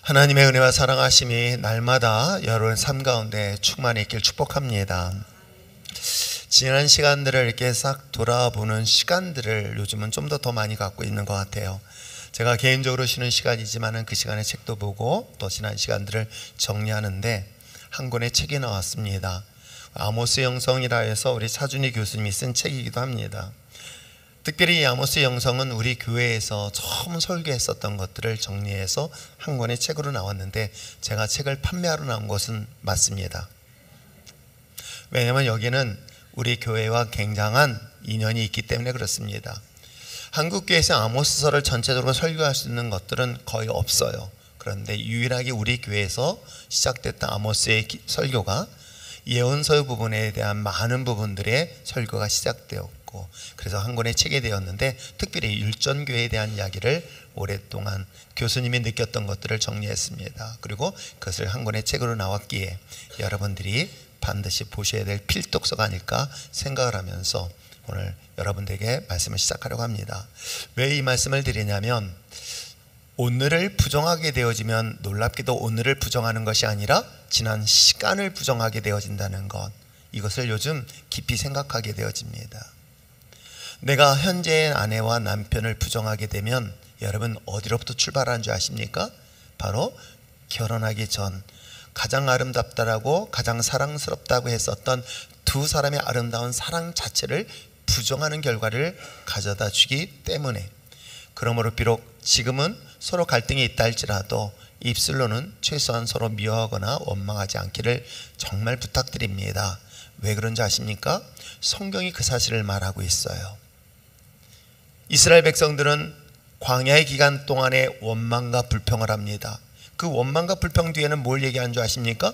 하나님의 은혜와 사랑하심이 날마다 여러분 삶 가운데 충만히 있길 축복합니다. 지난 시간들을 이렇게 싹 돌아보는 시간들을 요즘은 좀 더 많이 갖고 있는 것 같아요. 제가 개인적으로 쉬는 시간이지만 그 시간에 책도 보고 또 지난 시간들을 정리하는데 한 권의 책이 나왔습니다. 아모스 영성이라 해서 우리 차준희 교수님이 쓴 책이기도 합니다. 특별히 이 아모스 영성은 우리 교회에서 처음 설교했었던 것들을 정리해서 한 권의 책으로 나왔는데 제가 책을 판매하러 나온 것은 맞습니다. 왜냐하면 여기는 우리 교회와 굉장한 인연이 있기 때문에 그렇습니다. 한국교회에서 아모스서를 전체적으로 설교할 수 있는 것들은 거의 없어요. 그런데 유일하게 우리 교회에서 시작됐던 아모스의 설교가 예언서 부분에 대한 많은 부분들의 설교가 시작되었고, 그래서 한 권의 책이 되었는데 특별히 율전교회에 대한 이야기를 오랫동안 교수님이 느꼈던 것들을 정리했습니다. 그리고 그것을 한 권의 책으로 나왔기에 여러분들이 반드시 보셔야 될 필독서가 아닐까 생각을 하면서 오늘 여러분들에게 말씀을 시작하려고 합니다. 왜 이 말씀을 드리냐면, 오늘을 부정하게 되어지면 놀랍게도 오늘을 부정하는 것이 아니라 지난 시간을 부정하게 되어진다는 것, 이것을 요즘 깊이 생각하게 되어집니다. 내가 현재의 아내와 남편을 부정하게 되면 여러분 어디로부터 출발하는 줄 아십니까? 바로 결혼하기 전 가장 아름답다라고 가장 사랑스럽다고 했었던 두 사람의 아름다운 사랑 자체를 부정하는 결과를 가져다 주기 때문에, 그러므로 비록 지금은 서로 갈등이 있다 할지라도 입술로는 최소한 서로 미워하거나 원망하지 않기를 정말 부탁드립니다. 왜 그런지 아십니까? 성경이 그 사실을 말하고 있어요. 이스라엘 백성들은 광야의 기간 동안에 원망과 불평을 합니다. 그 원망과 불평 뒤에는 뭘 얘기하는 줄 아십니까?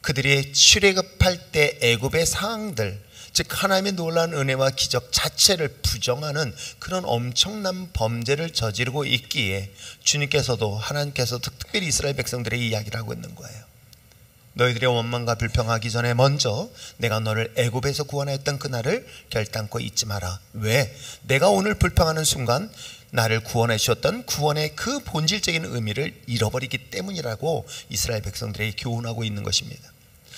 그들이 출애굽할 때 애굽의 상황들, 즉 하나님의 놀라운 은혜와 기적 자체를 부정하는 그런 엄청난 범죄를 저지르고 있기에 주님께서도 하나님께서도 특별히 이스라엘 백성들의 이야기를 하고 있는 거예요. 너희들의 원망과 불평하기 전에 먼저 내가 너를 애굽에서 구원하였던 그날을 결단코 잊지 마라. 왜? 내가 오늘 불평하는 순간 나를 구원해 주셨던 구원의 그 본질적인 의미를 잃어버리기 때문이라고 이스라엘 백성들에게 교훈하고 있는 것입니다.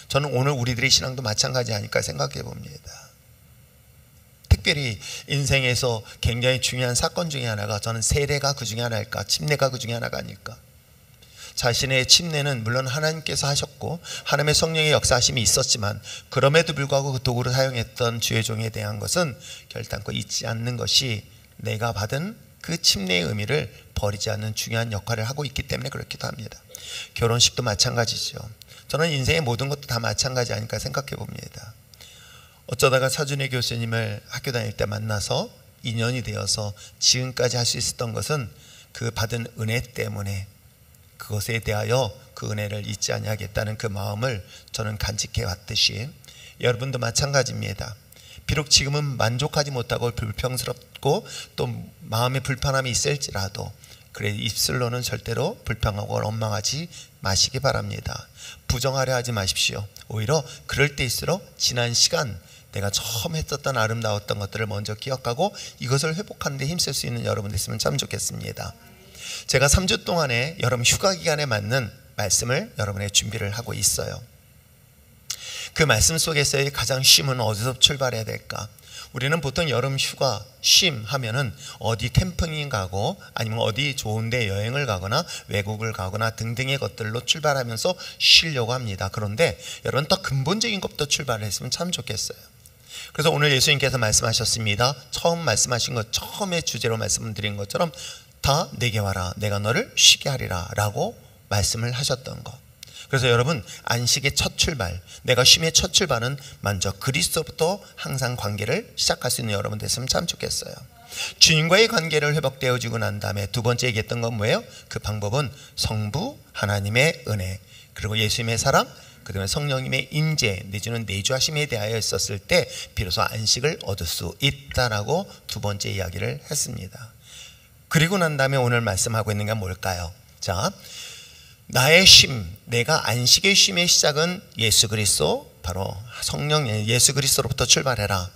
저는 오늘 우리들의 신앙도 마찬가지 아닐까 생각해 봅니다. 특별히 인생에서 굉장히 중요한 사건 중에 하나가, 저는 세례가 그 중에 하나일까, 침례가 그 중에 하나가 아닐까. 자신의 침례는 물론 하나님께서 하셨고 하나님의 성령의 역사하심이 있었지만 그럼에도 불구하고 그 도구를 사용했던 주의 종에 대한 것은 결단코 잊지 않는 것이 내가 받은 그 침례의 의미를 버리지 않는 중요한 역할을 하고 있기 때문에 그렇기도 합니다. 결혼식도 마찬가지죠. 저는 인생의 모든 것도 다 마찬가지 아닐까 생각해 봅니다. 어쩌다가 차준희 교수님을 학교 다닐 때 만나서 인연이 되어서 지금까지 할 수 있었던 것은 그 받은 은혜 때문에 그것에 대하여 그 은혜를 잊지 아니하겠다는 그 마음을 저는 간직해 왔듯이 여러분도 마찬가지입니다. 비록 지금은 만족하지 못하고 불평스럽고 또 마음에 불편함이 있을지라도 그래 입술로는 절대로 불평하고 원망하지 마시기 바랍니다. 부정하려 하지 마십시오. 오히려 그럴 때일수록 지난 시간 내가 처음 했었던 아름다웠던 것들을 먼저 기억하고 이것을 회복하는 데 힘쓸 수 있는 여러분 됐으면 참 좋겠습니다. 제가 3주 동안에 여러분 휴가 기간에 맞는 말씀을 여러분의 준비를 하고 있어요. 그 말씀 속에서의 가장 쉼은 어디서 출발해야 될까? 우리는 보통 여름 휴가 쉼 하면은 어디 캠핑 가고 아니면 어디 좋은 데 여행을 가거나 외국을 가거나 등등의 것들로 출발하면서 쉬려고 합니다. 그런데 여러분 더 근본적인 것부터 출발했으면 참 좋겠어요. 그래서 오늘 예수님께서 말씀하셨습니다. 처음 말씀하신 것, 처음에 주제로 말씀드린 것처럼 다 내게 와라, 내가 너를 쉬게 하리라 라고 말씀을 하셨던 것. 그래서 여러분 안식의 첫 출발, 내가 쉼의 첫 출발은 먼저 그리스도부터 항상 관계를 시작할 수 있는 여러분 됐으면 참 좋겠어요. 주님과의 관계를 회복되어지고 난 다음에 두 번째 얘기했던 건 뭐예요? 그 방법은 성부 하나님의 은혜, 그리고 예수님의 사랑, 그 다음에 성령님의 임재 내지는 내주하심에 대하여 있었을 때 비로소 안식을 얻을 수 있다라고 두 번째 이야기를 했습니다. 그리고 난 다음에 오늘 말씀하고 있는 게 뭘까요? 자, 나의 쉼, 내가 안식의 쉼의 시작은 예수 그리스도, 바로 성령 예수 그리스도로부터 출발해라.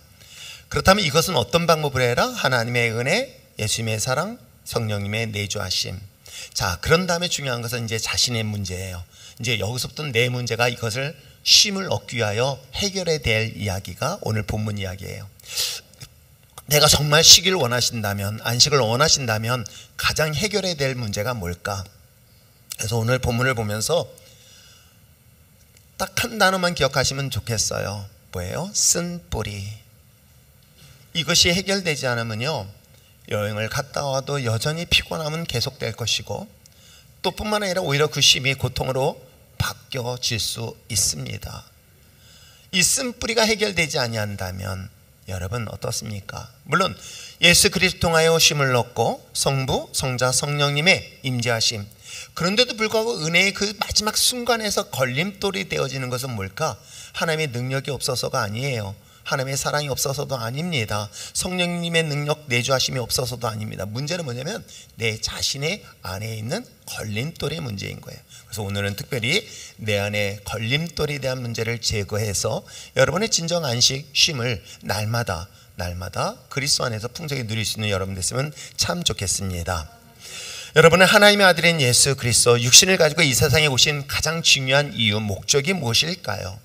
그렇다면 이것은 어떤 방법으로 해라? 하나님의 은혜, 예수님의 사랑, 성령님의 내주하심. 자, 그런 다음에 중요한 것은 이제 자신의 문제예요. 이제 여기서부터 내 문제가 이것을 쉼을 얻기 위하여 해결해야 될 이야기가 오늘 본문 이야기예요. 내가 정말 쉬기를 원하신다면, 안식을 원하신다면 가장 해결해야 될 문제가 뭘까? 그래서 오늘 본문을 보면서 딱 한 단어만 기억하시면 좋겠어요. 뭐예요? 쓴뿌리. 이것이 해결되지 않으면요, 여행을 갔다 와도 여전히 피곤함은 계속될 것이고, 또 뿐만 아니라 오히려 그 쉼이 고통으로 바뀌어질 수 있습니다. 이 쓴뿌리가 해결되지 아니한다면 여러분 어떻습니까? 물론 예수 그리스도 통하여 쉼을 얻고 성부, 성자, 성령님의 임재하심, 그런데도 불구하고 은혜의 그 마지막 순간에서 걸림돌이 되어지는 것은 뭘까? 하나님의 능력이 없어서가 아니에요. 하나님의 사랑이 없어서도 아닙니다. 성령님의 능력 내주하심이 없어서도 아닙니다. 문제는 뭐냐면 내 자신의 안에 있는 걸림돌의 문제인 거예요. 그래서 오늘은 특별히 내 안에 걸림돌에 대한 문제를 제거해서 여러분의 진정 안식, 쉼을 날마다 그리스도 안에서 풍성히 누릴 수 있는 여러분 됐으면 참 좋겠습니다. 여러분은 하나님의 아들인 예수 그리스도 육신을 가지고 이 세상에 오신 가장 중요한 이유, 목적이 무엇일까요?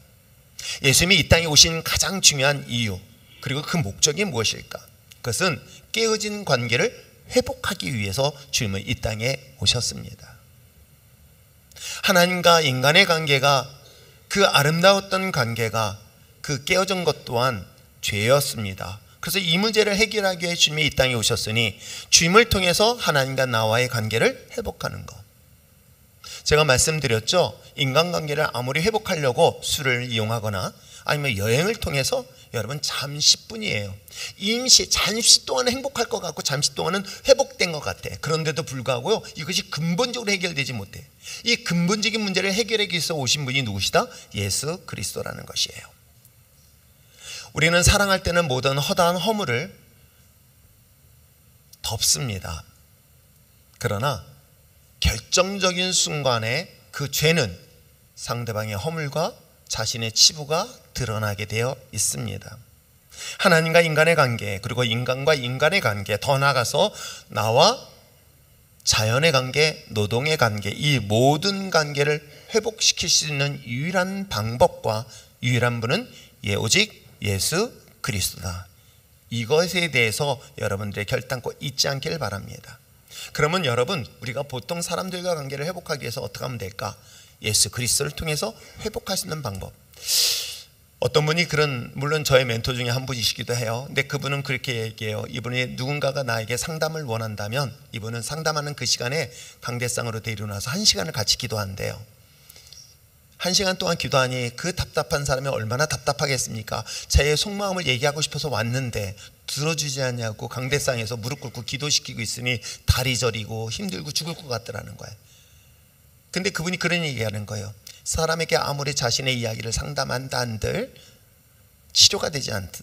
예수님이 이 땅에 오신 가장 중요한 이유, 그리고 그 목적이 무엇일까? 그것은 깨어진 관계를 회복하기 위해서 주님은 이 땅에 오셨습니다. 하나님과 인간의 관계가, 그 아름다웠던 관계가 그 깨어진 것 또한 죄였습니다. 그래서 이 문제를 해결하기 위해 주님이 이 땅에 오셨으니 주님을 통해서 하나님과 나와의 관계를 회복하는 것. 제가 말씀드렸죠. 인간관계를 아무리 회복하려고 술을 이용하거나 아니면 여행을 통해서 여러분 잠시뿐이에요. 잠시 동안은 행복할 것 같고 잠시 동안은 회복된 것 같아. 그런데도 불구하고요, 이것이 근본적으로 해결되지 못해. 이 근본적인 문제를 해결하기 위해서 오신 분이 누구시다? 예수 그리스도라는 것이에요. 우리는 사랑할 때는 모든 허다한 허물을 덮습니다. 그러나 결정적인 순간에 그 죄는 상대방의 허물과 자신의 치부가 드러나게 되어 있습니다. 하나님과 인간의 관계, 그리고 인간과 인간의 관계, 더 나아가서 나와 자연의 관계, 노동의 관계, 이 모든 관계를 회복시킬 수 있는 유일한 방법과 유일한 분은 오직 예수 그리스도다. 이것에 대해서 여러분들의 결단코 잊지 않길 바랍니다. 그러면 여러분, 우리가 보통 사람들과 관계를 회복하기 위해서 어떻게 하면 될까? 예수 그리스도를 통해서 회복할 수 있는 방법. 어떤 분이 물론 저의 멘토 중에 한 분이시기도 해요. 근데 그분은 그렇게 얘기해요. 이분이 누군가가 나에게 상담을 원한다면 이분은 상담하는 그 시간에 강대상으로 데려나서 1시간을 같이 기도한대요. 1시간 동안 기도하니 그 답답한 사람이 얼마나 답답하겠습니까? 자기의 속마음을 얘기하고 싶어서 왔는데 들어주지 않냐고 강대상에서 무릎 꿇고 기도시키고 있으니 다리 저리고 힘들고 죽을 것 같더라는 거예요. 근데 그분이 그런 얘기하는 거예요. 사람에게 아무리 자신의 이야기를 상담한다 한들 치료가 되지 않다.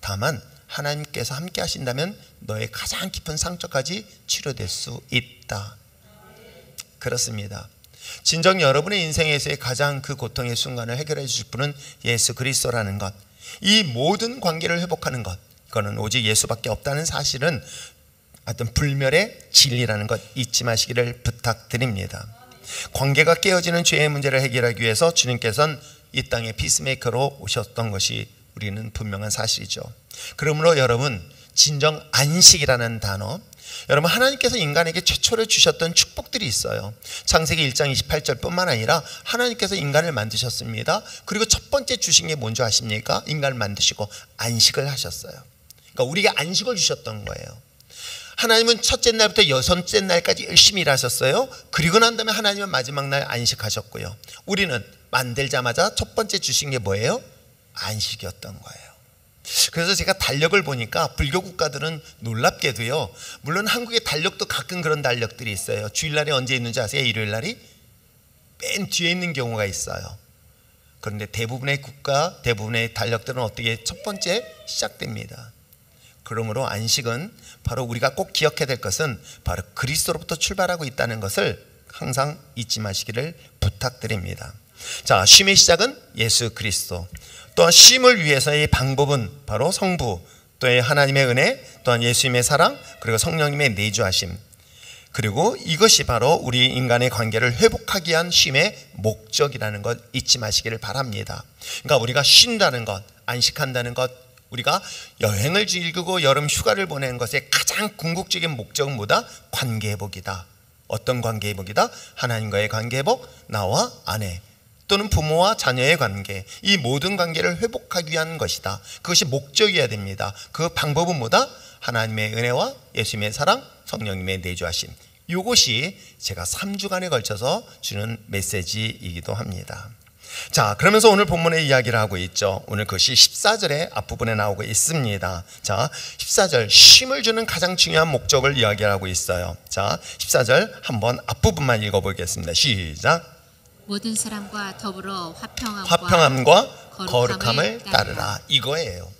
다만 하나님께서 함께 하신다면 너의 가장 깊은 상처까지 치료될 수 있다. 그렇습니다. 진정 여러분의 인생에서의 가장 그 고통의 순간을 해결해 주실 분은 예수 그리스도라는 것, 이 모든 관계를 회복하는 것, 이거는 오직 예수밖에 없다는 사실은 어떤 불멸의 진리라는 것 잊지 마시기를 부탁드립니다. 관계가 깨어지는 죄의 문제를 해결하기 위해서 주님께서는 이 땅에 피스메이커로 오셨던 것이 우리는 분명한 사실이죠. 그러므로 여러분, 진정 안식이라는 단어, 여러분 하나님께서 인간에게 최초로 주셨던 축복들이 있어요. 창세기 1장 28절 뿐만 아니라 하나님께서 인간을 만드셨습니다. 그리고 첫 번째 주신 게 뭔지 아십니까? 인간을 만드시고 안식을 하셨어요. 그러니까 우리에게 안식을 주셨던 거예요. 하나님은 첫째 날부터 여섯째 날까지 열심히 일하셨어요. 그리고 난 다음에 하나님은 마지막 날 안식하셨고요. 우리는 만들자마자 첫 번째 주신 게 뭐예요? 안식이었던 거예요. 그래서 제가 달력을 보니까 불교 국가들은 놀랍게도요, 물론 한국의 달력도 가끔 그런 달력들이 있어요. 주일날이 언제 있는지 아세요? 일요일날이 맨 뒤에 있는 경우가 있어요. 그런데 대부분의 국가, 대부분의 달력들은 어떻게 첫 번째 시작됩니다. 그러므로 안식은 바로 우리가 꼭 기억해야 될 것은 바로 그리스도로부터 출발하고 있다는 것을 항상 잊지 마시기를 부탁드립니다. 자, 쉼의 시작은 예수 그리스도. 또한 쉼을 위해서의 방법은 바로 성부, 또한 하나님의 은혜, 또한 예수님의 사랑, 그리고 성령님의 내주하심. 그리고 이것이 바로 우리 인간의 관계를 회복하기 위한 쉼의 목적이라는 것 잊지 마시기를 바랍니다. 그러니까 우리가 쉰다는 것, 안식한다는 것, 우리가 여행을 즐기고 여름 휴가를 보내는 것의 가장 궁극적인 목적은 뭐다? 관계 회복이다. 어떤 관계 회복이다? 하나님과의 관계 회복, 나와 아내 또는 부모와 자녀의 관계, 이 모든 관계를 회복하기 위한 것이다. 그것이 목적이어야 됩니다. 그 방법은 뭐다? 하나님의 은혜와 예수님의 사랑, 성령님의 내주하심. 이것이 제가 3주간에 걸쳐서 주는 메시지이기도 합니다. 자, 그러면서 오늘 본문의 이야기를 하고 있죠. 오늘 그것이 14절의 앞부분에 나오고 있습니다. 자, 14절 쉼을 주는 가장 중요한 목적을 이야기하고 있어요. 자, 14절 한번 앞부분만 읽어보겠습니다. 시작. 모든 사람과 더불어 화평함과 거룩함을 따르라. 이거예요.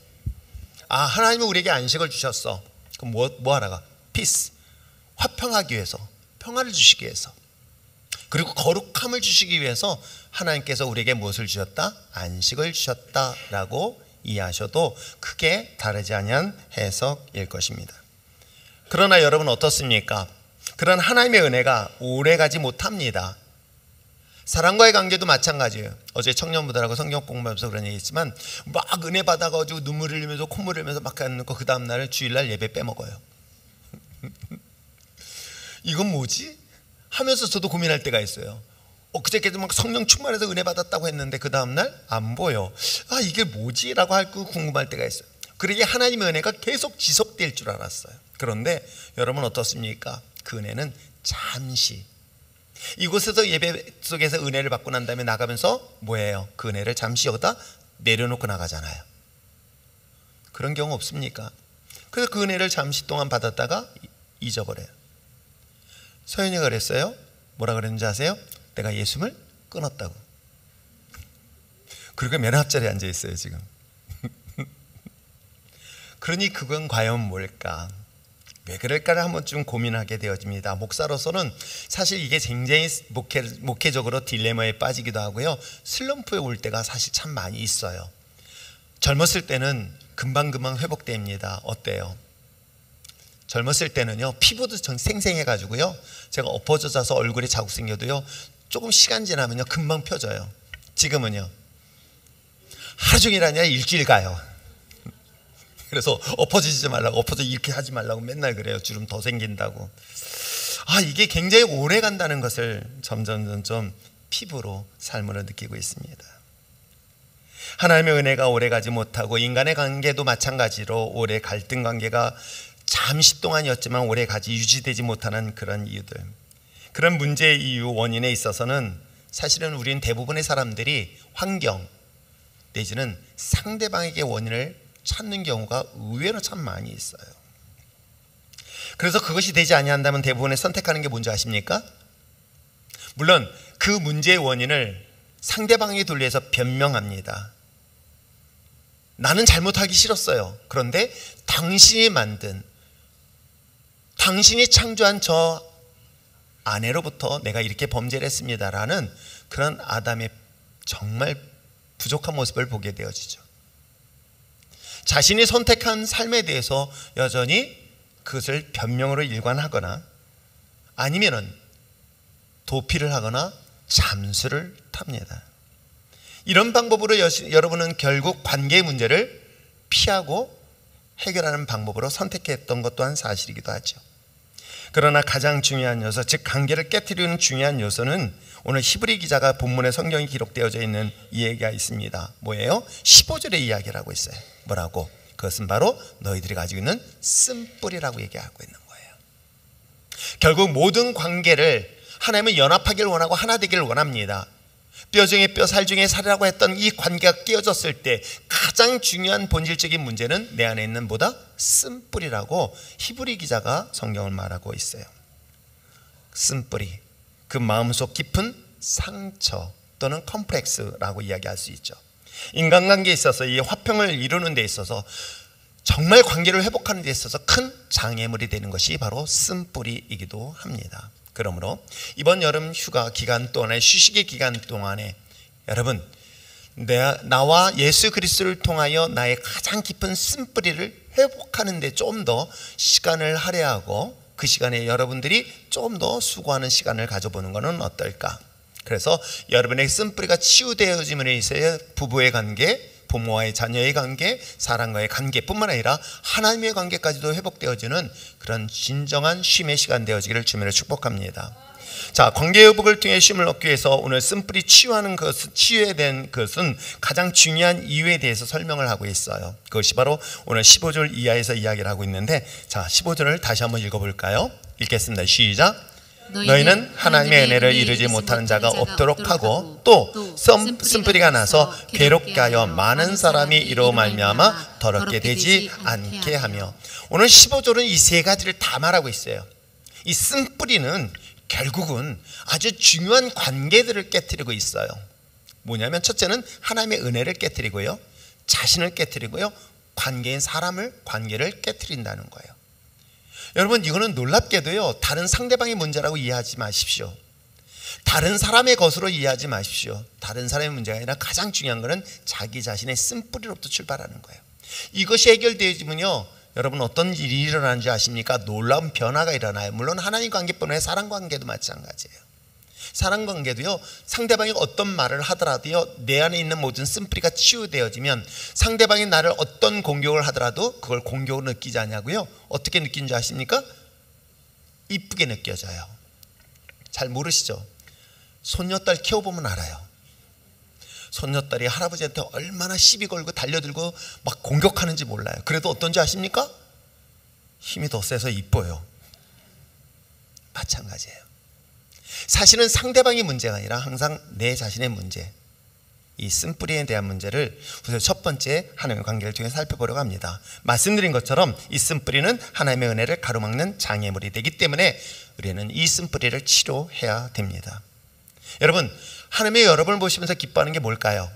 아, 하나님은 우리에게 안식을 주셨어. 그럼 뭐 하라가? 피스. 화평하기 위해서, 평화를 주시기 위해서, 그리고 거룩함을 주시기 위해서 하나님께서 우리에게 무엇을 주셨다? 안식을 주셨다라고 이해하셔도 크게 다르지 아니한 해석일 것입니다. 그러나 여러분 어떻습니까? 그런 하나님의 은혜가 오래가지 못합니다. 사람과의 관계도 마찬가지예요. 어제 청년부들하고 성경 공부하면서 그런 얘기 했지만 막 은혜 받아가지고 눈물을 흘리면서 콧물을 흘리면서 막 하는 거 그 다음날 주일날 예배 빼먹어요. 이건 뭐지? 하면서 저도 고민할 때가 있어요. 그저께도 막 성령 충만해서 은혜 받았다고 했는데 그 다음날 안 보여. 아, 이게 뭐지? 라고 하고 궁금할 때가 있어요. 그러기에 하나님의 은혜가 계속 지속될 줄 알았어요. 그런데 여러분 어떻습니까? 그 은혜는 잠시, 이곳에서 예배 속에서 은혜를 받고 난 다음에 나가면서 뭐예요? 그 은혜를 잠시 여기다 내려놓고 나가잖아요. 그런 경우 없습니까? 그래서 그 은혜를 잠시 동안 받았다가 잊어버려요. 서연이가 그랬어요. 뭐라 그랬는지 아세요? 내가 예수님을 끊었다고. 그리고 맨 앞자리에 앉아 있어요 지금. 그러니 그건 과연 뭘까? 왜 그럴까를 한번 좀 고민하게 되어집니다. 목사로서는 사실 이게 굉장히 목회적으로 딜레마에 빠지기도 하고요, 슬럼프에 올 때가 사실 참 많이 있어요. 젊었을 때는 금방금방 회복됩니다. 어때요? 젊었을 때는요, 피부도 전 생생해가지고요, 제가 엎어져 자서 얼굴에 자국 생겨도요, 조금 시간 지나면요 금방 펴져요. 지금은요 하루 종일 아니라 일주일 가요. 그래서 엎어지지 말라고, 엎어져 이렇게 하지 말라고 맨날 그래요. 주름 더 생긴다고. 아, 이게 굉장히 오래 간다는 것을 점점 피부로 삶으로 느끼고 있습니다. 하나님의 은혜가 오래 가지 못하고 인간의 관계도 마찬가지로 오래 갈등 관계가 잠시 동안이었지만 오래 가지 유지되지 못하는 그런 이유들, 그런 문제의 이유 원인에 있어서는 사실은 우리는 대부분의 사람들이 환경 내지는 상대방에게 원인을 찾는 경우가 의외로 참 많이 있어요. 그래서 그것이 되지 아니한다면 대부분의 선택하는 게 뭔지 아십니까? 물론 그 문제의 원인을 상대방에게 돌려서 변명합니다. 나는 잘못하기 싫었어요. 그런데 당신이 만든, 당신이 창조한 저 아내로부터 내가 이렇게 범죄를 했습니다라는 그런 아담의 정말 부족한 모습을 보게 되어지죠. 자신이 선택한 삶에 대해서 여전히 그것을 변명으로 일관하거나 아니면은 도피를 하거나 잠수를 탑니다. 이런 방법으로 여러분은 결국 관계의 문제를 피하고 해결하는 방법으로 선택했던 것 또한 사실이기도 하죠. 그러나 가장 중요한 요소, 즉 관계를 깨트리는 중요한 요소는 오늘 히브리 기자가 본문에 성경이 기록되어져 있는 이 얘기가 있습니다. 뭐예요? 15절의 이야기를 하고 있어요. 뭐라고? 그것은 바로 너희들이 가지고 있는 쓴뿌리라고 얘기하고 있는 거예요. 결국 모든 관계를 하나님은 연합하기를 원하고 하나 되기를 원합니다. 뼈 중에 뼈, 살 중에 살이라고 했던 이 관계가 깨어졌을 때 가장 중요한 본질적인 문제는 내 안에 있는 뭐다? 쓴뿌리라고 히브리 기자가 성경을 말하고 있어요. 쓴뿌리, 그 마음속 깊은 상처 또는 컴플렉스라고 이야기할 수 있죠. 인간관계에 있어서 이 화평을 이루는 데 있어서 정말 관계를 회복하는 데 있어서 큰 장애물이 되는 것이 바로 쓴뿌리이기도 합니다. 그러므로 이번 여름 휴가 기간 동안에, 휴식의 기간 동안에 여러분, 나와 예수 그리스도를 통하여 나의 가장 깊은 쓴뿌리를 회복하는 데 좀 더 시간을 할애하고 그 시간에 여러분들이 조금 더 수고하는 시간을 가져보는 것은 어떨까? 그래서 여러분의 쓴뿌리가 치유되어짐으로 인해 부부의 관계, 부모와의 자녀의 관계, 사랑과의 관계뿐만 아니라 하나님의 관계까지도 회복되어지는 그런 진정한 쉼의 시간 되어지기를 주님으로 축복합니다. 자, 관계 회복을 통해 쉼을 얻기 위해서 오늘 쓴뿌리 치유하는 것은, 치유에 대한 것은 가장 중요한 이유에 대해서 설명을 하고 있어요. 그것이 바로 오늘 15절 이하에서 이야기를 하고 있는데, 자, 15절을 다시 한번 읽어볼까요? 읽겠습니다. 시작. 너희는 하나님의 은혜를 이루지 못하는 자가 없도록 하고 또 쓴뿌리가 나서 괴롭게 하여 많은 사람이 이로 말미암아 더럽게 되지 않게 하며. 오늘 15절은 이 세 가지를 다 말하고 있어요. 이 쓴뿌리는 결국은 아주 중요한 관계들을 깨트리고 있어요. 뭐냐면 첫째는 하나님의 은혜를 깨트리고요, 자신을 깨트리고요, 관계인 관계를 깨트린다는 거예요. 여러분, 이거는 놀랍게도요, 다른 상대방의 문제라고 이해하지 마십시오. 다른 사람의 것으로 이해하지 마십시오. 다른 사람의 문제가 아니라 가장 중요한 것은 자기 자신의 쓴뿌리로부터 출발하는 거예요. 이것이 해결되어지면요, 여러분 어떤 일이 일어나는지 아십니까? 놀라운 변화가 일어나요. 물론 하나님 관계뿐만 아니라 사랑 관계도 마찬가지예요. 사랑 관계도요, 상대방이 어떤 말을 하더라도요, 내 안에 있는 모든 쓴뿌리가 치유되어지면 상대방이 나를 어떤 공격을 하더라도 그걸 공격으로 느끼지 않냐고요. 어떻게 느끼는지 아십니까? 이쁘게 느껴져요. 잘 모르시죠? 손녀딸 키워보면 알아요. 손녀딸이 할아버지한테 얼마나 시비 걸고 달려들고 막 공격하는지 몰라요. 그래도 어떤지 아십니까? 힘이 더 세서 이뻐요. 마찬가지예요. 사실은 상대방의 문제가 아니라 항상 내 자신의 문제, 이 쓴뿌리에 대한 문제를 우선 첫 번째 하나님의 관계를 통해 살펴보려고 합니다. 말씀드린 것처럼 이 쓴뿌리는 하나님의 은혜를 가로막는 장애물이 되기 때문에 우리는 이 쓴뿌리를 치료해야 됩니다. 여러분, 하나님의 여러분을 보시면서 기뻐하는 게 뭘까요?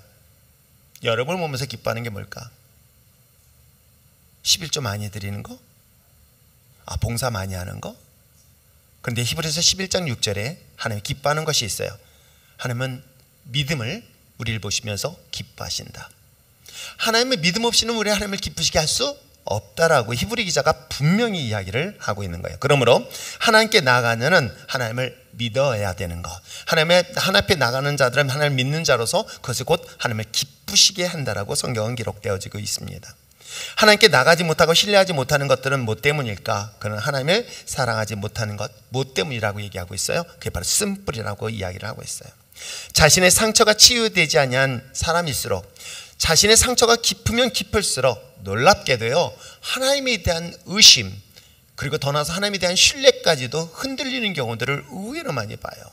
여러분을 보면서 기뻐하는 게 뭘까? 11조 많이 드리는 거? 봉사 많이 하는 거? 그런데 히브리서 11장 6절에 하나님이 기뻐하는 것이 있어요. 하나님은 믿음을 우리를 보시면서 기뻐하신다. 하나님의 믿음 없이는 우리 하나님을 기쁘시게 할 수 없다라고 히브리 기자가 분명히 이야기를 하고 있는 거예요. 그러므로 하나님께 나아가는 하나님을 믿어야 되는 것, 하나님 앞에 나가는 자들은 하나님을 믿는 자로서 그것을 곧 하나님을 기쁘시게 한다라고 성경은 기록되어지고 있습니다. 하나님께 나가지 못하고 신뢰하지 못하는 것들은 뭐 때문일까? 그는 하나님을 사랑하지 못하는 것, 뭐 때문이라고 얘기하고 있어요? 그게 바로 쓴뿌리라고 이야기를 하고 있어요. 자신의 상처가 치유되지 아니한 사람일수록, 자신의 상처가 깊으면 깊을수록 놀랍게도요, 하나님에 대한 의심, 그리고 더 나아서 하나님에 대한 신뢰까지도 흔들리는 경우들을 의외로 많이 봐요.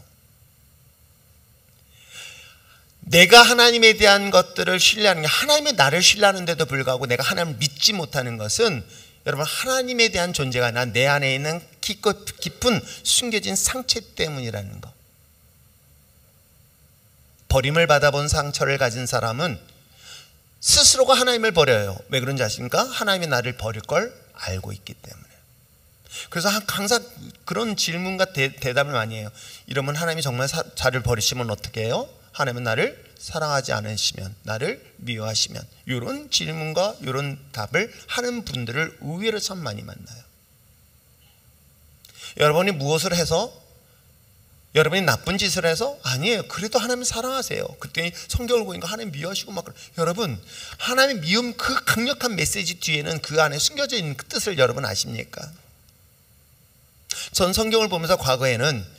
내가 하나님에 대한 것들을 신뢰하는 게, 하나님이 나를 신뢰하는데도 불구하고 내가 하나님을 믿지 못하는 것은 여러분 하나님에 대한 존재가 아니라 내 안에 있는 깊은 숨겨진 상처 때문이라는 거. 버림을 받아본 상처를 가진 사람은 스스로가 하나님을 버려요. 왜 그런지 아십니까? 하나님이 나를 버릴 걸 알고 있기 때문에. 그래서 항상 그런 질문과 대답을 많이 해요. 이러면 하나님이 정말 자를 버리시면 어떻게 해요? 하나님은 나를 사랑하지 않으시면, 나를 미워하시면, 이런 질문과 이런 답을 하는 분들을 의외로 참 많이 만나요. 여러분이 무엇을 해서, 여러분이 나쁜 짓을 해서? 아니에요. 그래도 하나님 사랑하세요. 그랬더니 성경을 보니까 하나님 미워하시고 막. 여러분, 하나님의 미움, 그 강력한 메시지 뒤에는 그 안에 숨겨져 있는 그 뜻을 여러분 아십니까? 전 성경을 보면서 과거에는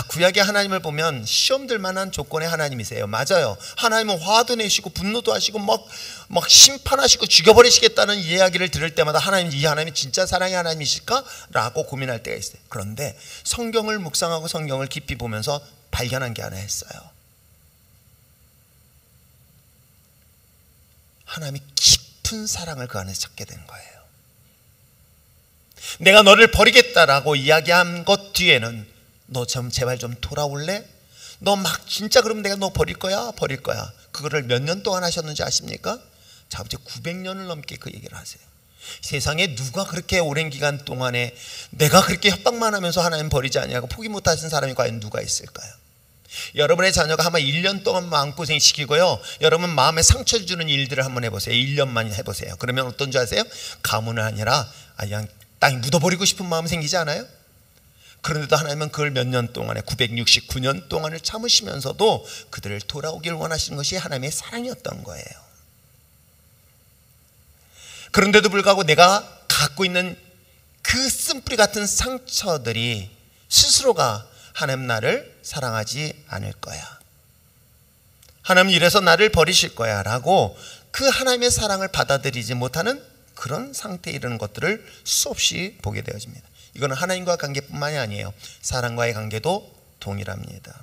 구약의 하나님을 보면 시험들 만한 조건의 하나님이세요. 맞아요. 하나님은 화도 내시고 분노도 하시고 막 심판하시고 죽여버리시겠다는 이야기를 들을 때마다 이 하나님이 진짜 사랑의 하나님이실까? 라고 고민할 때가 있어요. 그런데 성경을 묵상하고 성경을 깊이 보면서 발견한 게 하나 있어요. 하나님이 깊은 사랑을 그 안에서 찾게 된 거예요. 내가 너를 버리겠다라고 이야기한 것 뒤에는 너 제발 좀 돌아올래? 너 진짜 그러면 내가 너 버릴 거야? 그거를 몇 년 동안 하셨는지 아십니까? 자, 이제 900년을 넘게 그 얘기를 하세요. 세상에 누가 그렇게 오랜 기간 동안에 내가 그렇게 협박만 하면서 하나님 버리지 않냐고 포기 못하신 사람이 과연 누가 있을까요? 여러분의 자녀가 아마 1년 동안 마음고생 시키고요, 여러분 마음에 상처 주는 일들을 한번 해보세요. 1년만 해보세요. 그러면 어떤 줄 아세요? 가문은 아니라 그냥 땅에 묻어버리고 싶은 마음 생기지 않아요? 그런데도 하나님은 그걸 몇 년 동안에 969년 동안을 참으시면서도 그들을 돌아오길 원하시는 것이 하나님의 사랑이었던 거예요. 그런데도 불구하고 내가 갖고 있는 그 쓴뿌리 같은 상처들이 스스로가 하나님 나를 사랑하지 않을 거야, 하나님 이래서 나를 버리실 거야 라고 그 하나님의 사랑을 받아들이지 못하는 그런 상태에 이르는 것들을 수없이 보게 되어집니다. 이거는 하나님과 관계뿐만이 아니에요. 사람과의 관계도 동일합니다.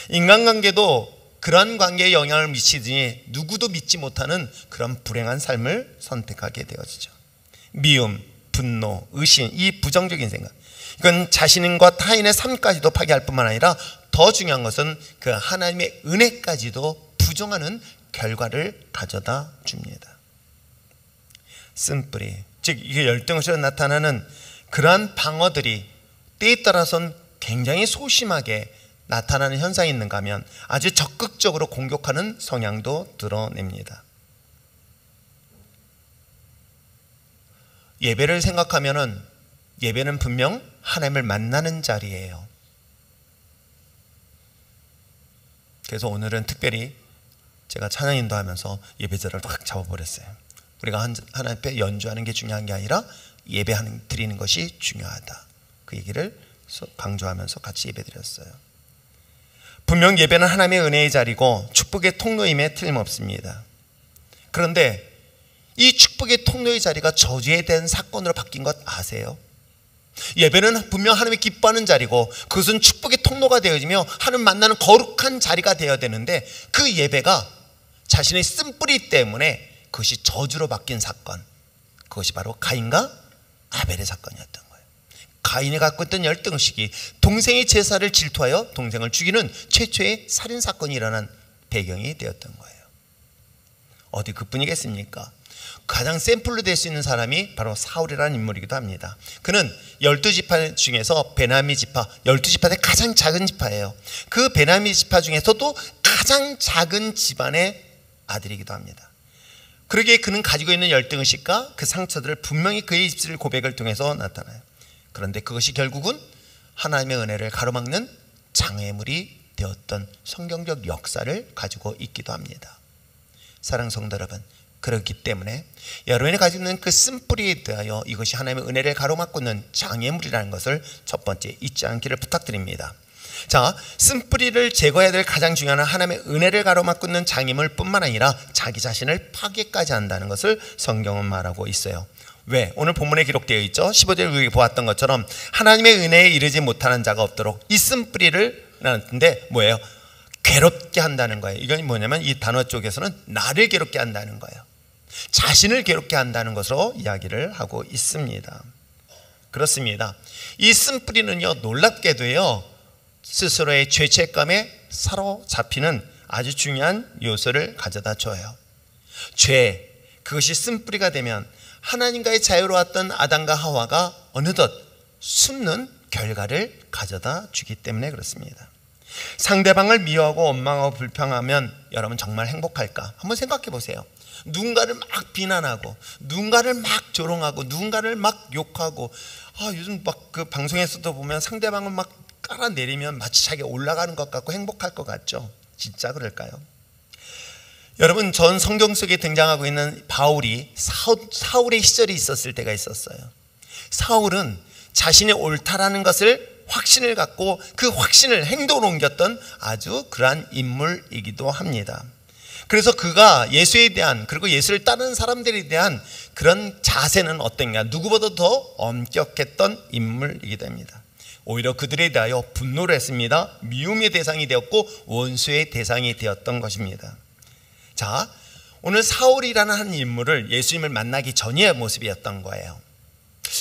인간관계도 그런 관계에 영향을 미치더니 누구도 믿지 못하는 그런 불행한 삶을 선택하게 되어지죠. 미움, 분노, 의심, 이 부정적인 생각, 이건 자신과 타인의 삶까지도 파괴할 뿐만 아니라 더 중요한 것은 그 하나님의 은혜까지도 부정하는 결과를 가져다 줍니다. 쓴뿌리, 즉 이게 열등으로 나타나는 그러한 방어들이 때에 따라서는 굉장히 소심하게 나타나는 현상이 있는가 하면 아주 적극적으로 공격하는 성향도 드러냅니다. 예배를 생각하면은 예배는 분명 하나님을 만나는 자리예요. 그래서 오늘은 특별히 제가 찬양 인도하면서 예배자를 확 잡아버렸어요. 우리가 하나님 앞에 연주하는 게 중요한 게 아니라 예배하는 드리는 것이 중요하다, 그 얘기를 강조하면서 같이 예배드렸어요. 분명 예배는 하나님의 은혜의 자리고 축복의 통로임에 틀림없습니다. 그런데 이 축복의 통로의 자리가 저주에 대한 사건으로 바뀐 것 아세요? 예배는 분명 하나님이 기뻐하는 자리고 그것은 축복의 통로가 되어지며 하나님 만나는 거룩한 자리가 되어야 되는데 그 예배가 자신의 쓴뿌리 때문에 그것이 저주로 바뀐 사건, 그것이 바로 가인과 아벨의 사건이었던 거예요. 가인이 갖고 있던 열등의식이 동생의 제사를 질투하여 동생을 죽이는 최초의 살인사건이 일어난 배경이 되었던 거예요. 어디 그뿐이겠습니까? 가장 샘플로 될 수 있는 사람이 바로 사울이라는 인물이기도 합니다. 그는 12지파 중에서 베냐민 지파, 12지파 중 가장 작은 지파예요. 그 베냐민 지파 중에서도 가장 작은 집안의 아들이기도 합니다. 그러기에 그는 가지고 있는 열등의식과 그 상처들을 분명히 그의 입술 고백을 통해서 나타나요. 그런데 그것이 결국은 하나님의 은혜를 가로막는 장애물이 되었던 성경적 역사를 가지고 있기도 합니다. 사랑하는 성도 여러분, 그렇기 때문에 여러분이 가지고 있는 그 쓴뿌리에 대하여 이것이 하나님의 은혜를 가로막고 있는 장애물이라는 것을 첫 번째 잊지 않기를 부탁드립니다. 자, 쓴뿌리를 제거해야 될 가장 중요한 하나님의 은혜를 가로막고 있는 장애물 뿐만 아니라 자기 자신을 파괴까지 한다는 것을 성경은 말하고 있어요. 왜? 오늘 본문에 기록되어 있죠. 15절 위에 보았던 것처럼 하나님의 은혜에 이르지 못하는 자가 없도록 이 쓴뿌리를 나는데 뭐예요? 괴롭게 한다는 거예요. 이건 뭐냐면 이 단어 쪽에서는 나를 괴롭게 한다는 거예요. 자신을 괴롭게 한다는 것으로 이야기를 하고 있습니다. 그렇습니다. 이 쓴뿌리는요, 놀랍게도요, 스스로의 죄책감에 사로잡히는 아주 중요한 요소를 가져다 줘요. 죄, 그것이 쓴뿌리가 되면 하나님과의 자유로웠던 아담과 하와가 어느덧 숨는 결과를 가져다 주기 때문에 그렇습니다. 상대방을 미워하고 원망하고 불평하면 여러분 정말 행복할까? 한번 생각해 보세요. 누군가를 막 비난하고 누군가를 막 조롱하고 누군가를 막 욕하고, 요즘 막 그 방송에서도 보면 상대방을 막 깔아내리면 마치 자기가 올라가는 것 같고 행복할 것 같죠? 진짜 그럴까요? 여러분, 전 성경 속에 등장하고 있는 바울이 사울의 시절이 있었을 때가 있었어요. 사울은 자신의 옳다라는 것을 확신을 갖고 그 확신을 행동으로 옮겼던 아주 그러한 인물이기도 합니다. 그래서 그가 예수에 대한, 그리고 예수를 따르는 사람들에 대한 그런 자세는 어땠냐? 누구보다 더 엄격했던 인물이기도 합니다. 오히려 그들에 대하여 분노를 했습니다. 미움의 대상이 되었고 원수의 대상이 되었던 것입니다. 자, 오늘 사울이라는 한 인물을 예수님을 만나기 전의 모습이었던 거예요.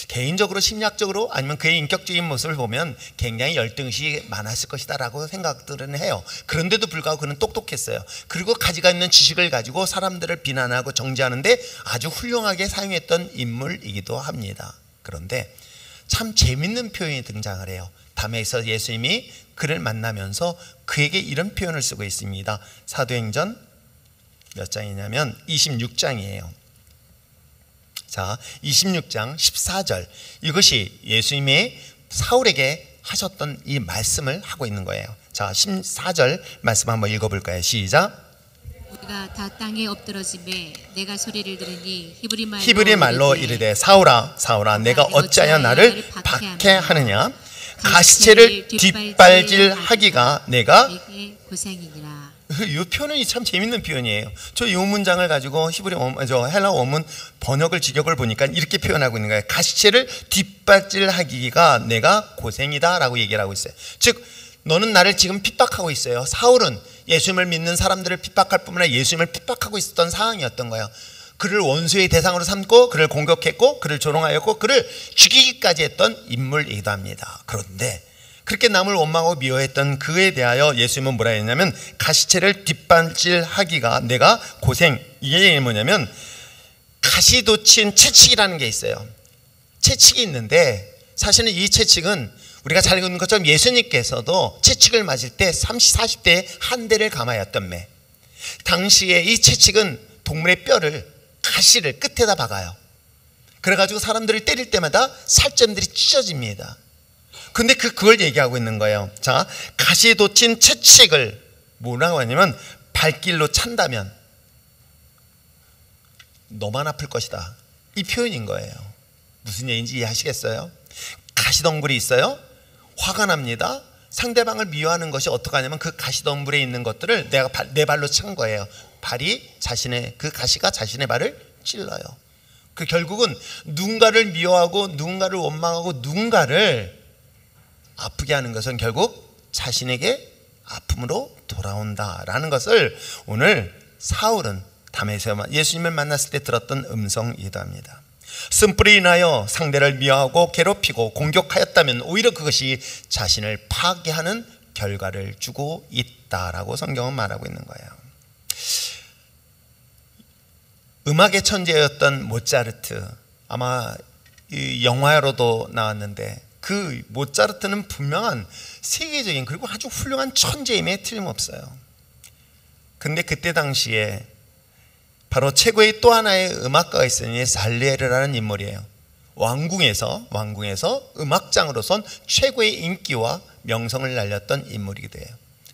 개인적으로 심리학적으로 아니면 그의 인격적인 모습을 보면 굉장히 열등의식이 많았을 것이다 라고 생각들은 해요. 그런데도 불구하고 그는 똑똑했어요. 그리고 가지고 있는 지식을 가지고 사람들을 비난하고 정죄하는데 아주 훌륭하게 사용했던 인물이기도 합니다. 그런데 참 재밌는 표현이 등장을 해요. 담에서 예수님이 그를 만나면서 그에게 이런 표현을 쓰고 있습니다. 사도행전 몇 장이냐면 26장이에요. 자, 26장 14절, 이것이 예수님이 사울에게 하셨던 이 말씀을 하고 있는 거예요. 자, 14절 말씀 한번 읽어볼까요? 시작. 우리가 다 땅에 엎드러짐에 내가 소리를 들으니 히브리 말로 이르되 사울아 사울아 내가 어찌하여 나를 박해하느냐. 가시체를 뒷발질하기가 내가 내게 고생이니라. 이 표현이 참 재밌는 표현이에요. 저 이 문장을 가지고 헬라 원문 번역을 직역을 보니까 이렇게 표현하고 있는 거예요. 가시체를 뒷발질하기가 내가 고생이다 라고 얘기를 하고 있어요. 즉 너는 나를 지금 핍박하고 있어요. 사울은 예수님을 믿는 사람들을 핍박할 뿐만 아니라 예수님을 핍박하고 있었던 상황이었던 거예요. 그를 원수의 대상으로 삼고 그를 공격했고 그를 조롱하였고 그를 죽이기까지 했던 인물이기도 합니다. 그런데 그렇게 남을 원망하고 미워했던 그에 대하여 예수님은 뭐라 했냐면 가시체를 뒷발질하기가 내가 고생. 이게 뭐냐면 가시돋친 채찍이라는 게 있어요. 채찍이 있는데 사실은 이 채찍은 우리가 잘 읽는 것처럼 예수님께서도 채찍을 맞을 때 30, 40대에 한 대를 감하였던 당시에 이 채찍은 동물의 뼈를 가시를 끝에다 박아요. 그래가지고 사람들을 때릴 때마다 살점들이 찢어집니다. 근데 그걸 얘기하고 있는 거예요. 자, 가시 돋친 채찍을 뭐라고 하냐면 발길로 찬다면 너만 아플 것이다. 이 표현인 거예요. 무슨 얘기인지 이해하시겠어요? 가시덩굴이 있어요. 화가 납니다. 상대방을 미워하는 것이 어떻게 하냐면 그 가시덩굴에 있는 것들을 내 발로 찬 거예요. 그 가시가 자신의 발을 찔러요. 그 결국은 누군가를 미워하고 누군가를 원망하고 누군가를 아프게 하는 것은 결국 자신에게 아픔으로 돌아온다라는 것을 오늘 사울은 담에서 예수님을 만났을 때 들었던 음성이기도 합니다. 쓴뿌리 인하여 상대를 미워하고 괴롭히고 공격하였다면 오히려 그것이 자신을 파괴하는 결과를 주고 있다라고 성경은 말하고 있는 거예요. 음악의 천재였던 모차르트, 아마 이 영화로도 나왔는데 그 모차르트는 분명한 세계적인 그리고 아주 훌륭한 천재임에 틀림없어요. 근데 그때 당시에 바로 최고의 또 하나의 음악가가 있으니 살리에르라는 인물이에요. 왕궁에서 음악장으로선 최고의 인기와 명성을 날렸던 인물이기도 해요.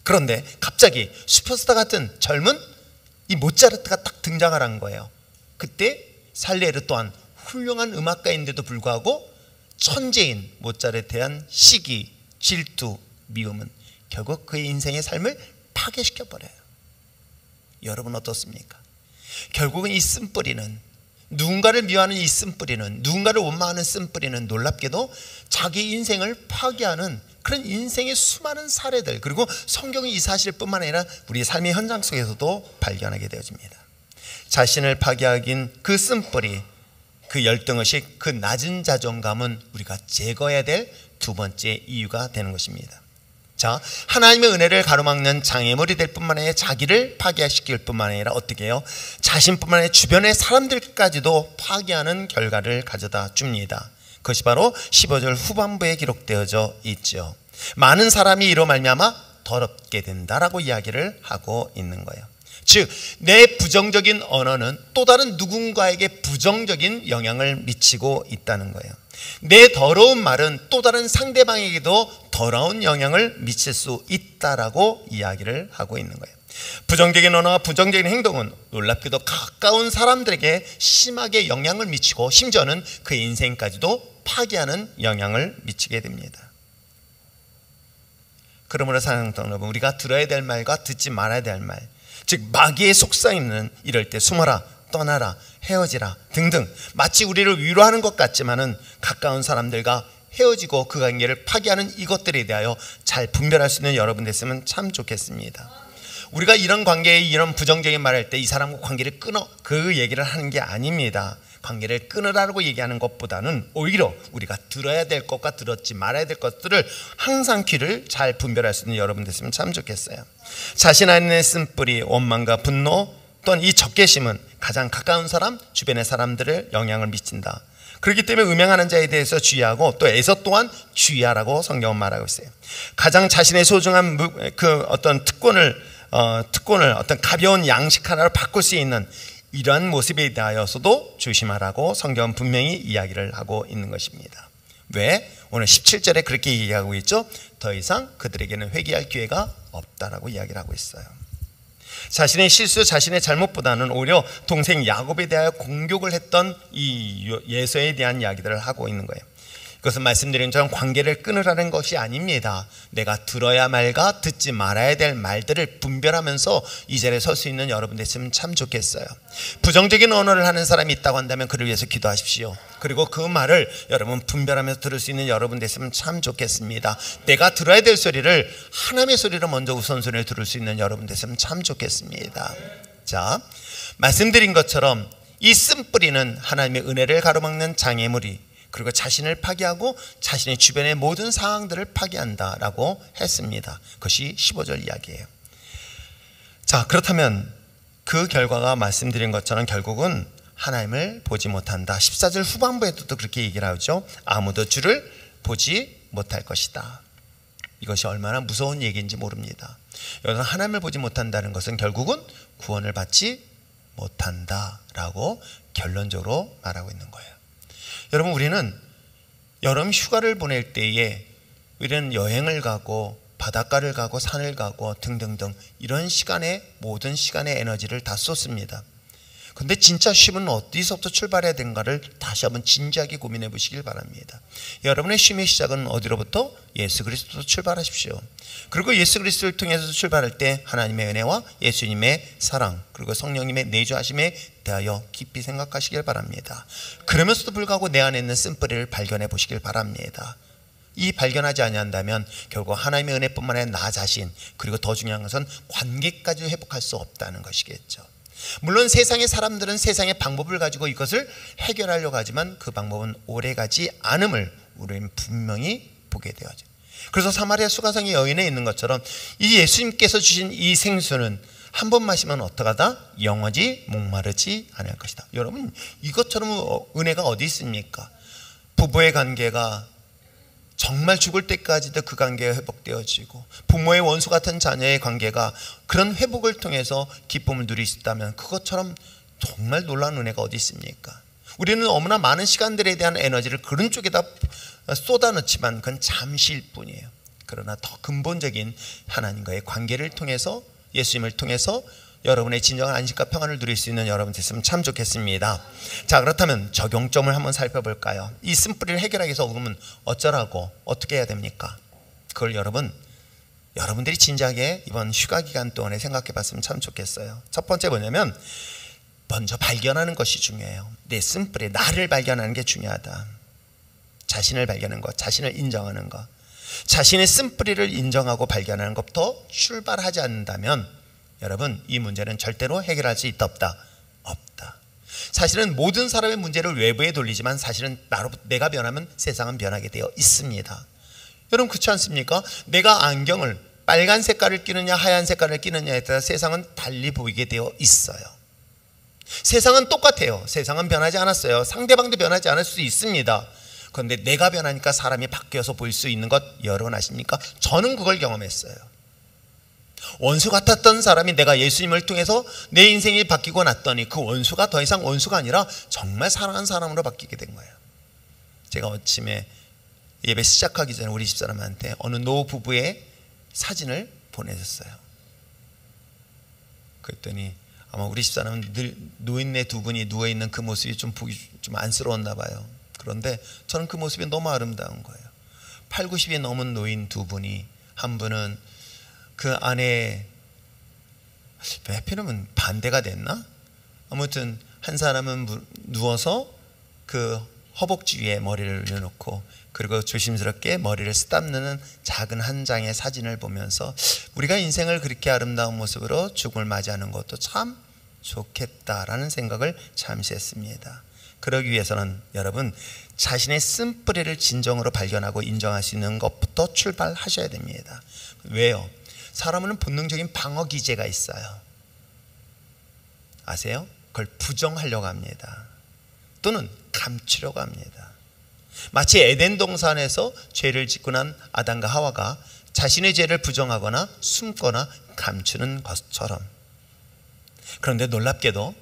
그런데 갑자기 슈퍼스타 같은 젊은 이 모차르트가 딱 등장을 한 거예요. 그때 살리에르 또한 훌륭한 음악가인데도 불구하고 천재인 모차르트에 대한 시기, 질투, 미움은 결국 그의 인생의 삶을 파괴시켜버려요. 여러분 어떻습니까? 결국은 이 쓴뿌리는, 누군가를 미워하는 이 쓴뿌리는, 누군가를 원망하는 쓴뿌리는 놀랍게도 자기 인생을 파괴하는 그런 인생의 수많은 사례들, 그리고 성경의 이 사실뿐만 아니라 우리의 삶의 현장 속에서도 발견하게 되어집니다. 자신을 파괴하긴 그 쓴뿌리, 그 열등의식, 그 낮은 자존감은 우리가 제거해야 될 두 번째 이유가 되는 것입니다. 자, 하나님의 은혜를 가로막는 장애물이 될 뿐만 아니라 자기를 파괴시킬 뿐만 아니라 어떻게 해요? 자신뿐만 아니라 주변의 사람들까지도 파괴하는 결과를 가져다 줍니다. 그것이 바로 15절 후반부에 기록되어져 있죠. 많은 사람이 이로 말미암아 더럽게 된다라고 이야기를 하고 있는 거예요. 즉, 내 부정적인 언어는 또 다른 누군가에게 부정적인 영향을 미치고 있다는 거예요. 내 더러운 말은 또 다른 상대방에게도 더러운 영향을 미칠 수 있다라고 이야기를 하고 있는 거예요. 부정적인 언어와 부정적인 행동은 놀랍게도 가까운 사람들에게 심하게 영향을 미치고 심지어는 그의 인생까지도 파괴하는 영향을 미치게 됩니다. 그러므로 사랑하는 여러분, 우리가 들어야 될 말과 듣지 말아야 될 말, 즉 마귀의 속삭임은 이럴 때 숨어라, 떠나라, 헤어지라 등등 마치 우리를 위로하는 것 같지만은 가까운 사람들과 헤어지고 그 관계를 파괴하는 이것들에 대하여 잘 분별할 수 있는 여러분 됐으면 참 좋겠습니다. 우리가 이런 관계에 이런 부정적인 말을 할 때 이 사람과 관계를 끊어, 그 얘기를 하는 게 아닙니다. 관계를 끊으라고 얘기하는 것보다는 오히려 우리가 들어야 될 것과 들었지 말아야 될 것들을 항상 귀를 잘 분별할 수 있는 여러분 됐으면 참 좋겠어요. 자신 안에 쓴뿌리, 원망과 분노 또한 이 적개심은 가장 가까운 사람, 주변의 사람들을 영향을 미친다. 그렇기 때문에 음행하는 자에 대해서 주의하고 또 에서 또한 주의하라고 성경은 말하고 있어요. 가장 자신의 소중한 그 어떤 특권을 어떤 가벼운 양식 하나로 바꿀 수 있는 이러한 모습에 대하여서도 조심하라고 성경은 분명히 이야기를 하고 있는 것입니다. 왜? 오늘 17절에 그렇게 얘기하고 있죠. 더 이상 그들에게는 회개할 기회가 없다라고 이야기를 하고 있어요. 자신의 실수, 자신의 잘못보다는 오히려 동생 야곱에 대하여 공격을 했던 이 예서에 대한 이야기들을 하고 있는 거예요. 그것은 말씀드린 것처럼 관계를 끊으라는 것이 아닙니다. 내가 들어야 말과 듣지 말아야 될 말들을 분별하면서 이 자리에 설 수 있는 여러분 됐으면 참 좋겠어요. 부정적인 언어를 하는 사람이 있다고 한다면 그를 위해서 기도하십시오. 그리고 그 말을 여러분 분별하면서 들을 수 있는 여러분 됐으면 참 좋겠습니다. 내가 들어야 될 소리를 하나님의 소리로 먼저 우선순위를 들을 수 있는 여러분 됐으면 참 좋겠습니다. 자, 말씀드린 것처럼 이 쓴뿌리는 하나님의 은혜를 가로막는 장애물이, 그리고 자신을 파괴하고 자신의 주변의 모든 상황들을 파괴한다라고 했습니다. 그것이 15절 이야기예요. 자, 그렇다면 그 결과가 말씀드린 것처럼 결국은 하나님을 보지 못한다. 14절 후반부에도 그렇게 얘기를 하죠. 아무도 주를 보지 못할 것이다. 이것이 얼마나 무서운 얘기인지 모릅니다. 여기서 하나님을 보지 못한다는 것은 결국은 구원을 받지 못한다라고 결론적으로 말하고 있는 거예요. 여러분, 우리는 여름 휴가를 보낼 때에 우리는 여행을 가고 바닷가를 가고 산을 가고 등등등 이런 시간에 모든 시간의 에너지를 다 쏟습니다. 근데 진짜 쉼은 어디서부터 출발해야 되는가를 다시 한번 진지하게 고민해 보시길 바랍니다. 여러분의 쉼의 시작은 어디로부터? 예수 그리스도로 출발하십시오. 그리고 예수 그리스도를 통해서 출발할 때 하나님의 은혜와 예수님의 사랑, 그리고 성령님의 내주하심에 대하여 깊이 생각하시길 바랍니다. 그러면서도 불구하고 내 안에 있는 쓴뿌리를 발견해 보시길 바랍니다. 이 발견하지 아니한다면 결국 하나님의 은혜뿐만 아니라 나 자신, 그리고 더 중요한 것은 관계까지 회복할 수 없다는 것이겠죠. 물론 세상의 사람들은 세상의 방법을 가지고 이것을 해결하려고 하지만 그 방법은 오래가지 않음을 우리는 분명히 보게 되어져. 그래서 사마리아 수가성의 여인에 있는 것처럼 이 예수님께서 주신 이 생수는 한 번 마시면 어떡하다? 영원히 목마르지 않을 것이다. 여러분, 이것처럼 은혜가 어디 있습니까? 부부의 관계가 정말 죽을 때까지도 그 관계가 회복되어지고, 부모의 원수 같은 자녀의 관계가 그런 회복을 통해서 기쁨을 누릴 수 있다면 그것처럼 정말 놀라운 은혜가 어디 있습니까? 우리는 너무나 많은 시간들에 대한 에너지를 그런 쪽에다 쏟아넣지만 그건 잠시일 뿐이에요. 그러나 더 근본적인 하나님과의 관계를 통해서, 예수님을 통해서 여러분의 진정한 안식과 평안을 누릴 수 있는 여러분 됐으면 참 좋겠습니다. 자, 그렇다면 적용점을 한번 살펴볼까요? 이 쓴뿌리를 해결하기 위해서 그러면 어쩌라고, 어떻게 해야 됩니까? 그걸 여러분들이 진지하게 이번 휴가 기간 동안에 생각해 봤으면 참 좋겠어요. 첫 번째 뭐냐면 먼저 발견하는 것이 중요해요. 내 쓴뿌리, 나를 발견하는 게 중요하다. 자신을 발견하는 것, 자신을 인정하는 것, 자신의 쓴뿌리를 인정하고 발견하는 것부터 출발하지 않는다면 여러분, 이 문제는 절대로 해결할 수 있다 없다? 없다. 사실은 모든 사람의 문제를 외부에 돌리지만 사실은 내가 변하면 세상은 변하게 되어 있습니다. 여러분, 그렇지 않습니까? 내가 안경을 빨간 색깔을 끼느냐 하얀 색깔을 끼느냐에 따라 세상은 달리 보이게 되어 있어요. 세상은 똑같아요. 세상은 변하지 않았어요. 상대방도 변하지 않을 수 있습니다. 그런데 내가 변하니까 사람이 바뀌어서 보일 수 있는 것 여러분 아십니까? 저는 그걸 경험했어요. 원수 같았던 사람이 내가 예수님을 통해서 내 인생이 바뀌고 났더니 그 원수가 더 이상 원수가 아니라 정말 사랑하는 사람으로 바뀌게 된 거예요. 제가 아침에 예배 시작하기 전에 우리 집사람한테 어느 노 부부의 사진을 보내줬어요. 그랬더니 아마 우리 집사람은 늘 노인네 두 분이 누워있는 그 모습이 좀 보기 좀 안쓰러웠나 봐요. 그런데 저는 그 모습이 너무 아름다운 거예요. 8, 90이 넘은 노인 두 분이, 한 분은 그 안에 하필이면 반대가 됐나? 아무튼 한 사람은 누워서 그 허벅지 위에 머리를 올려놓고, 그리고 조심스럽게 머리를 쓰다듬는 작은 한 장의 사진을 보면서 우리가 인생을 그렇게 아름다운 모습으로 죽음을 맞이하는 것도 참 좋겠다라는 생각을 잠시 했습니다. 그러기 위해서는 여러분, 자신의 쓴뿌리를 진정으로 발견하고 인정할 수 있는 것부터 출발하셔야 됩니다. 왜요? 사람은 본능적인 방어 기제가 있어요. 아세요? 그걸 부정하려고 합니다. 또는 감추려고 합니다. 마치 에덴 동산에서 죄를 짓고 난 아담과 하와가 자신의 죄를 부정하거나 숨거나 감추는 것처럼. 그런데 놀랍게도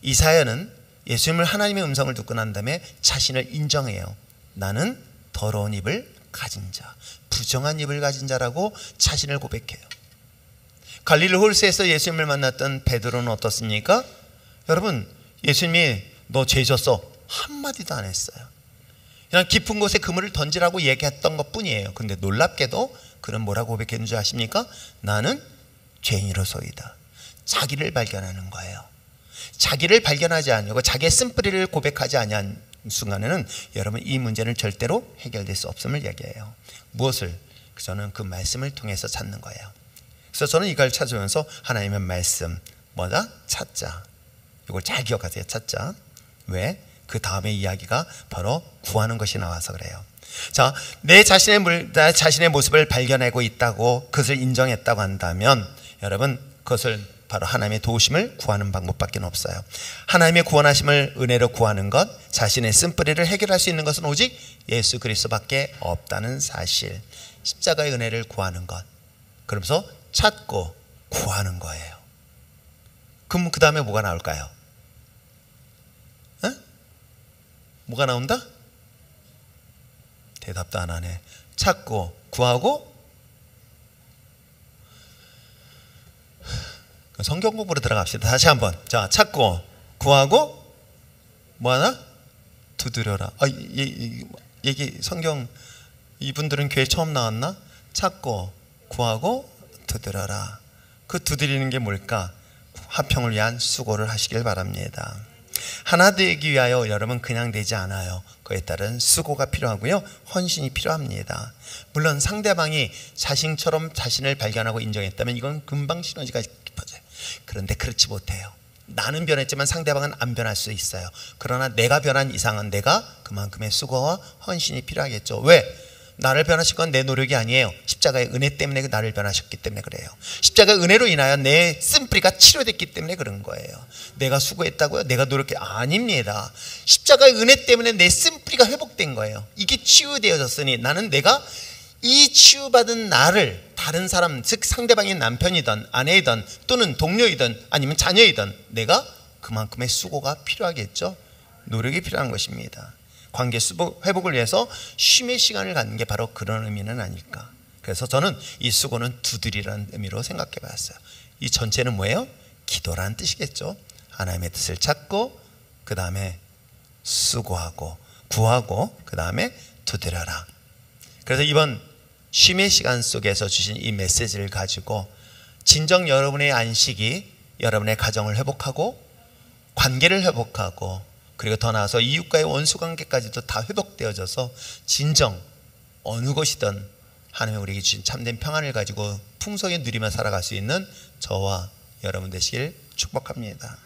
이사야는 예수님을 하나님의 음성을 듣고 난 다음에 자신을 인정해요. 나는 더러운 입을 가진 자, 부정한 입을 가진 자라고 자신을 고백해요. 갈릴리 홀스에서 예수님을 만났던 베드로는 어떻습니까? 여러분, 예수님이 너 죄 졌어 한마디도 안 했어요. 그냥 깊은 곳에 그물을 던지라고 얘기했던 것뿐이에요. 근데 놀랍게도 그는 뭐라고 고백했는 줄 아십니까? 나는 죄인으로소이다. 자기를 발견하는 거예요. 자기를 발견하지 않고 자기의 쓴뿌리를 고백하지 아니한 순간에는 여러분 이 문제는 절대로 해결될 수 없음을 얘기해요. 무엇을? 저는 그 말씀을 통해서 찾는 거예요. 그래서 저는 이걸 찾으면서 하나님의 말씀 뭐다? 찾자. 이걸 잘 기억하세요. 찾자. 왜? 그 다음에 이야기가 바로 구하는 것이 나와서 그래요. 자, 내 자신의 모습을 발견하고 있다고 그것을 인정했다고 한다면 여러분 그것을 바로 하나님의 도우심을 구하는 방법밖에 없어요. 하나님의 구원하심을 은혜로 구하는 것, 자신의 쓴뿌리를 해결할 수 있는 것은 오직 예수 그리스도밖에 없다는 사실. 십자가의 은혜를 구하는 것. 그러면서 찾고 구하는 거예요. 그럼 그 다음에 뭐가 나올까요? 뭐가 나온다? 대답도 안 하네. 찾고 구하고 성경 공부로 들어갑시다. 다시 한번. 자, 찾고 구하고 뭐 하나? 두드려라. 얘기 성경 이분들은 교회 처음 나왔나? 찾고 구하고 두드려라. 그 두드리는 게 뭘까? 화평을 위한 수고를 하시길 바랍니다. 하나 되기 위하여 여러분 그냥 되지 않아요. 그에 따른 수고가 필요하고요, 헌신이 필요합니다. 물론 상대방이 자신처럼 자신을 발견하고 인정했다면 이건 금방 시너지가 깊어져요. 그런데 그렇지 못해요. 나는 변했지만 상대방은 안 변할 수 있어요. 그러나 내가 변한 이상은 내가 그만큼의 수고와 헌신이 필요하겠죠. 왜? 나를 변하신 건 내 노력이 아니에요. 십자가의 은혜 때문에 나를 변하셨기 때문에 그래요. 십자가의 은혜로 인하여 내 쓴뿌리가 치료됐기 때문에 그런 거예요. 내가 수고했다고요? 내가 노력해? 아닙니다. 십자가의 은혜 때문에 내 쓴뿌리가 회복된 거예요. 이게 치유되어졌으니 나는 내가 이 치유받은 나를 다른 사람, 즉 상대방의 남편이든 아내이든 또는 동료이든 아니면 자녀이든 내가 그만큼의 수고가 필요하겠죠. 노력이 필요한 것입니다. 관계 회복을 위해서 쉼의 시간을 갖는 게 바로 그런 의미는 아닐까. 그래서 저는 이 수고는 두드리라는 의미로 생각해 봤어요. 이 전체는 뭐예요? 기도라는 뜻이겠죠. 하나님의 뜻을 찾고 그 다음에 수고하고 구하고 그 다음에 두드려라. 그래서 이번 쉼의 시간 속에서 주신 이 메시지를 가지고 진정 여러분의 안식이 여러분의 가정을 회복하고 관계를 회복하고 그리고 더 나아서 이웃과의 원수관계까지도 다 회복되어져서 진정 어느 곳이든 하나님이 우리에게 주신 참된 평안을 가지고 풍성히 누리며 살아갈 수 있는 저와 여러분 되시길 축복합니다.